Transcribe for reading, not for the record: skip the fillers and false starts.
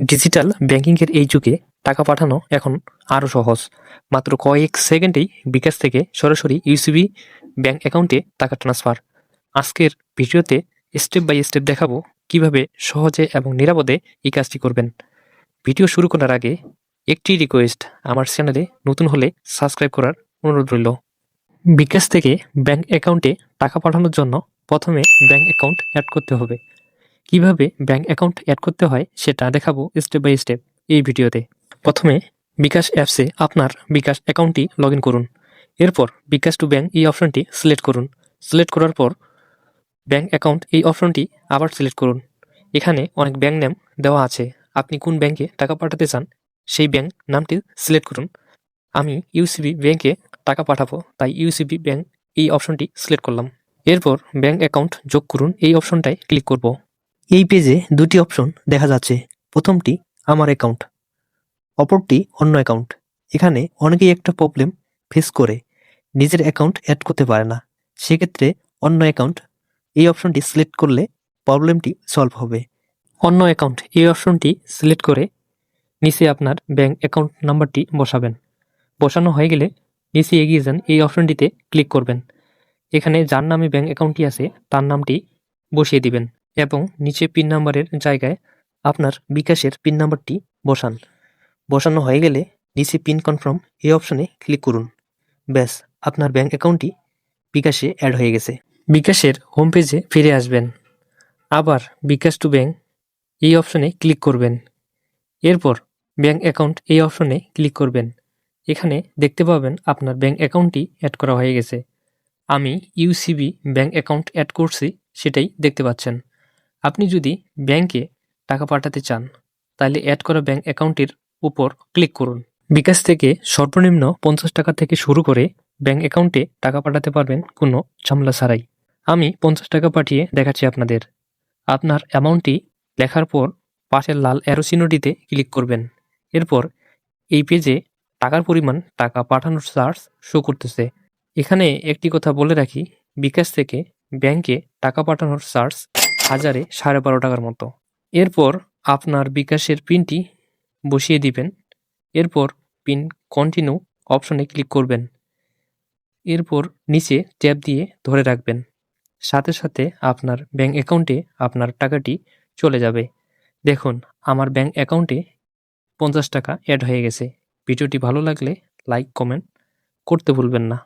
Digital ব্যাংকিংয়ের এই যুগে টাকা পাঠানো এখন আরও সহজ। মাত্র কয়েক সেকেন্ডেই বিকাশ থেকে সরাসরি ইউসিবি ব্যাংক অ্যাকাউন্টে টাকা ট্রান্সফার। আজকের ভিডিওতে স্টেপ বাই স্টেপ দেখাবো কিভাবে সহজে এবং নিরাপদে এই কাজটি করবেন। ভিডিও শুরু করার আগে একটি রিকোয়েস্ট, আমার চ্যানেলে নতুন হলে সাবস্ক্রাইব করার অনুরোধ রইল। বিকাশ থেকে ব্যাংক অ্যাকাউন্টে টাকা পাঠানোর জন্য প্রথমে ব্যাংক অ্যাকাউন্ট অ্যাড করতে হবে। কিভাবে ব্যাংক অ্যাকাউন্ট অ্যাড করতে হয় সেটা দেখাবো স্টেপ বাই স্টেপ এই ভিডিওতে। প্রথমে বিকাশ অ্যাপসে আপনার বিকাশ অ্যাকাউন্টটি লগ ইন করুন। এরপর বিকাশ টু ব্যাংক এই অপশনটি সিলেক্ট করুন। সিলেক্ট করার পর ব্যাংক অ্যাকাউন্ট এই অপশনটি আবার সিলেক্ট করুন। এখানে অনেক ব্যাংক নাম দেওয়া আছে, আপনি কোন ব্যাংকে টাকা পাঠাতে চান সেই ব্যাংক নামটি সিলেক্ট করুন। আমি ইউসিবি ব্যাংকে টাকা পাঠাবো, তাই ইউসিবি ব্যাংক এই অপশনটি সিলেক্ট করলাম। এরপর ব্যাংক অ্যাকাউন্ট যোগ করুন এই অপশনটায় ক্লিক করব। এই পেজে দুটি অপশন দেখা যাচ্ছে, প্রথমটি আমার অ্যাকাউন্ট, অপরটি অন্য অ্যাকাউন্ট। এখানে অনেকেই একটা প্রবলেম ফেস করে, নিজের অ্যাকাউন্ট অ্যাড করতে পারে না। সেক্ষেত্রে অন্য অ্যাকাউন্ট এই অপশনটি সিলেক্ট করলে প্রবলেমটি সলভ হবে। অন্য অ্যাকাউন্ট এই অপশনটি সিলেক্ট করে নিচে আপনার ব্যাংক অ্যাকাউন্ট নাম্বারটি বসাবেন। বসানো হয়ে গেলে নিচে এগিয়ে যান, এই অপশনটিতে ক্লিক করবেন। এখানে যার নামে ব্যাংক অ্যাকাউন্টটি আছে তার নামটি বসিয়ে দিবেন এবং নিচে পিন নাম্বারের জায়গায় আপনার বিকাশের পিন নাম্বারটি বসান। বসানো হয়ে গেলে নিচে পিন কনফার্ম এই অপশনে ক্লিক করুন। ব্যাস, আপনার ব্যাংক অ্যাকাউন্টটি বিকাশে অ্যাড হয়ে গেছে। বিকাশের হোম পেজে ফিরে আসবেন। আবার বিকাশ টু ব্যাংক এই অপশনে ক্লিক করবেন। এরপর ব্যাংক অ্যাকাউন্ট এই অপশনে ক্লিক করবেন। এখানে দেখতে পাবেন আপনার ব্যাংক অ্যাকাউন্টটি অ্যাড করা হয়ে গেছে। আমি ইউসিবি ব্যাংক অ্যাকাউন্ট অ্যাড করছি সেটাই দেখতে পাচ্ছেন। আপনি যদি ব্যাংকে টাকা পাঠাতে চান তাহলে অ্যাড করা ব্যাংক অ্যাকাউন্টের উপর ক্লিক করুন। বিকাশ থেকে সর্বনিম্ন 50 টাকা থেকে শুরু করে ব্যাংক অ্যাকাউন্টে টাকা পাঠাতে পারবেন কোনো ঝামেলা ছাড়াই। আমি 50 টাকা পাঠিয়ে দেখাচ্ছি আপনাদের। আপনার অ্যামাউন্টটি লেখার পর পাশের লাল অ্যারো চিহ্নটিতে ক্লিক করবেন। এরপর এই পেজে টাকার পরিমাণ, টাকা পাঠানোর চার্জ শো করতেছে। এখানে একটি কথা বলে রাখি, বিকাশ থেকে ব্যাংকে টাকা পাঠানোর চার্জ 1000-এ 12.5 টাকার মতো। এরপর আপনার বিকাশের পিনটি বসিয়ে দিবেন। এরপর পিন কন্টিনিউ অপশনে ক্লিক করবেন। এরপর নিচে ট্যাপ দিয়ে ধরে রাখবেন। সাথে সাথে আপনার ব্যাংক অ্যাকাউন্টে আপনার টাকাটি চলে যাবে। দেখুন, আমার ব্যাংক অ্যাকাউন্টে 50 টাকা অ্যাড হয়ে গেছে। ভিডিওটি ভালো লাগলে লাইক কমেন্ট করতে ভুলবেন না।